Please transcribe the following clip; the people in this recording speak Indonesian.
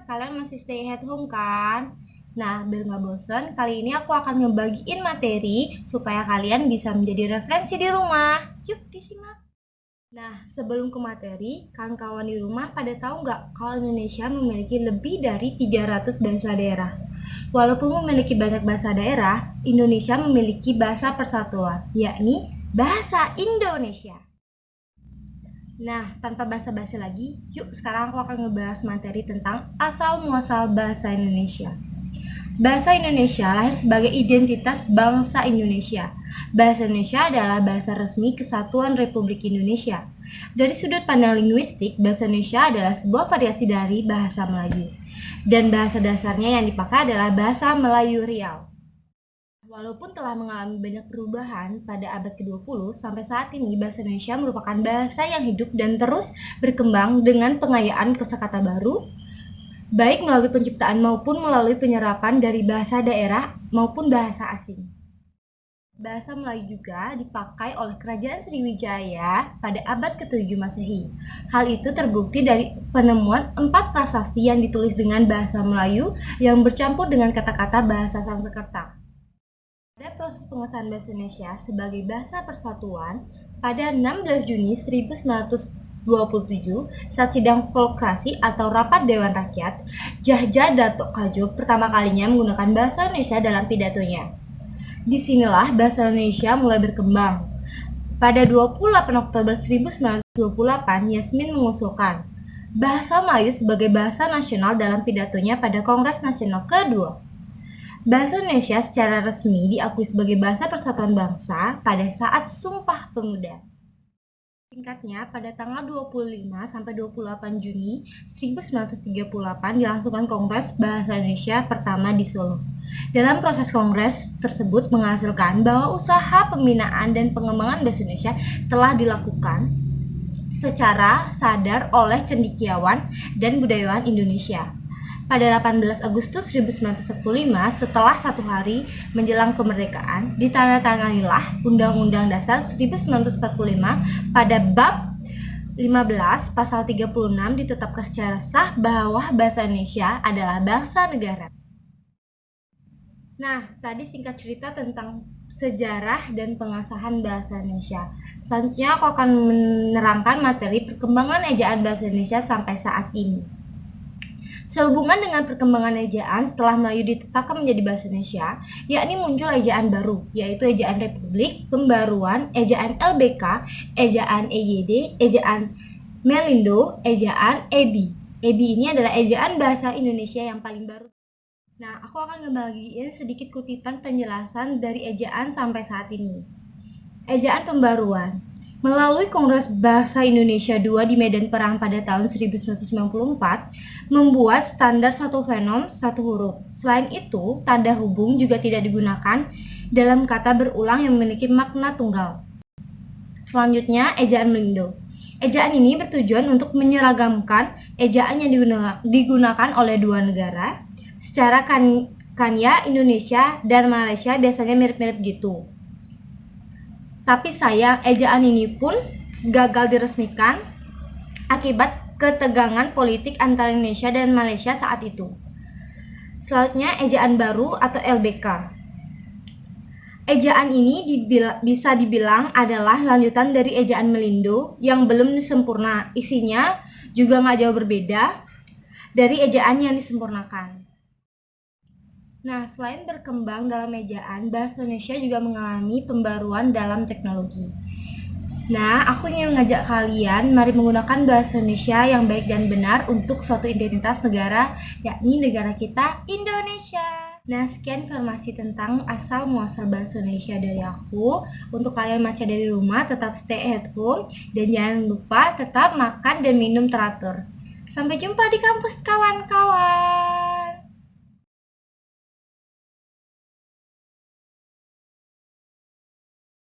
kalian masih stay at home kan? Nah, biar nggak bosen, kali ini aku akan ngebagiin materi supaya kalian bisa menjadi referensi di rumah. Yuk, disimak. Nah, sebelum ke materi, kawan-kawan di rumah pada tahu nggak kalau Indonesia memiliki lebih dari 300 bahasa daerah? Walaupun memiliki banyak bahasa daerah, Indonesia memiliki bahasa persatuan, yakni bahasa Indonesia. Nah, tanpa basa-basi lagi, yuk sekarang aku akan ngebahas materi tentang asal-muasal bahasa Indonesia. Bahasa Indonesia lahir sebagai identitas bangsa Indonesia. Bahasa Indonesia adalah bahasa resmi Kesatuan Republik Indonesia. Dari sudut pandang linguistik, bahasa Indonesia adalah sebuah variasi dari bahasa Melayu. Dan bahasa dasarnya yang dipakai adalah bahasa Melayu Riau. Walaupun telah mengalami banyak perubahan pada abad ke-20, sampai saat ini bahasa Indonesia merupakan bahasa yang hidup dan terus berkembang dengan pengayaan kosakata baru, baik melalui penciptaan maupun melalui penyerapan dari bahasa daerah maupun bahasa asing. Bahasa Melayu juga dipakai oleh Kerajaan Sriwijaya pada abad ke-7 Masehi. Hal itu terbukti dari penemuan 4 prasasti yang ditulis dengan bahasa Melayu yang bercampur dengan kata-kata bahasa Sanskerta. Pada proses pengesahan bahasa Indonesia sebagai bahasa persatuan pada 16 Juni 1927 saat sidang volkrasi atau rapat Dewan Rakyat, Djajah Datuk Kadjo pertama kalinya menggunakan bahasa Indonesia dalam pidatonya. Disinilah bahasa Indonesia mulai berkembang. Pada 28 Oktober 1928, Yasmin mengusulkan bahasa Melayu sebagai bahasa nasional dalam pidatonya pada Kongres Nasional kedua. Bahasa Indonesia secara resmi diakui sebagai bahasa persatuan bangsa pada saat Sumpah Pemuda. Singkatnya, pada tanggal 25 sampai 28 Juni 1938 dilangsungkan Kongres Bahasa Indonesia pertama di Solo. Dalam proses kongres tersebut menghasilkan bahwa usaha pembinaan dan pengembangan bahasa Indonesia telah dilakukan secara sadar oleh cendekiawan dan budayawan Indonesia. Pada 18 Agustus 1945, setelah 1 hari menjelang kemerdekaan, ditandatanganilah Undang-Undang Dasar 1945 pada bab 15 pasal 36 ditetapkan secara sah bahwa bahasa Indonesia adalah bahasa negara. Nah, tadi singkat cerita tentang sejarah dan pengasahan bahasa Indonesia. Selanjutnya aku akan menerangkan materi perkembangan ejaan bahasa Indonesia sampai saat ini. Sehubungan dengan perkembangan ejaan setelah Melayu ditetapkan menjadi bahasa Indonesia, yakni muncul ejaan baru, yaitu ejaan Republik, Pembaruan, ejaan LBK, ejaan EYD, ejaan Melindo, ejaan EBI. EBI ini adalah ejaan bahasa Indonesia yang paling baru. Nah, aku akan ngebagiin sedikit kutipan penjelasan dari ejaan sampai saat ini. Ejaan Pembaruan. Melalui Kongres Bahasa Indonesia II di Medan Perang pada tahun 1994, membuat standar satu fenom, satu huruf. Selain itu, tanda hubung juga tidak digunakan dalam kata berulang yang memiliki makna tunggal. Selanjutnya, ejaan Melindo. Ejaan ini bertujuan untuk menyeragamkan ejaan yang digunakan oleh dua negara. Secara kanya Indonesia dan Malaysia biasanya mirip-mirip gitu. Tapi sayang, ejaan ini pun gagal diresmikan akibat ketegangan politik antara Indonesia dan Malaysia saat itu. Selanjutnya, ejaan baru atau LBK. Ejaan ini bisa dibilang adalah lanjutan dari ejaan Melindo yang belum sempurna. Isinya juga nggak jauh berbeda dari ejaan yang disempurnakan. Nah, selain berkembang dalam ejaan, bahasa Indonesia juga mengalami pembaruan dalam teknologi. Nah, aku ingin mengajak kalian, mari menggunakan bahasa Indonesia yang baik dan benar untuk suatu identitas negara, yakni negara kita, Indonesia. Nah, sekian informasi tentang asal-muasal bahasa Indonesia dari aku. Untuk kalian masih ada di rumah, tetap stay at home, dan jangan lupa tetap makan dan minum teratur. Sampai jumpa di kampus, kawan-kawan.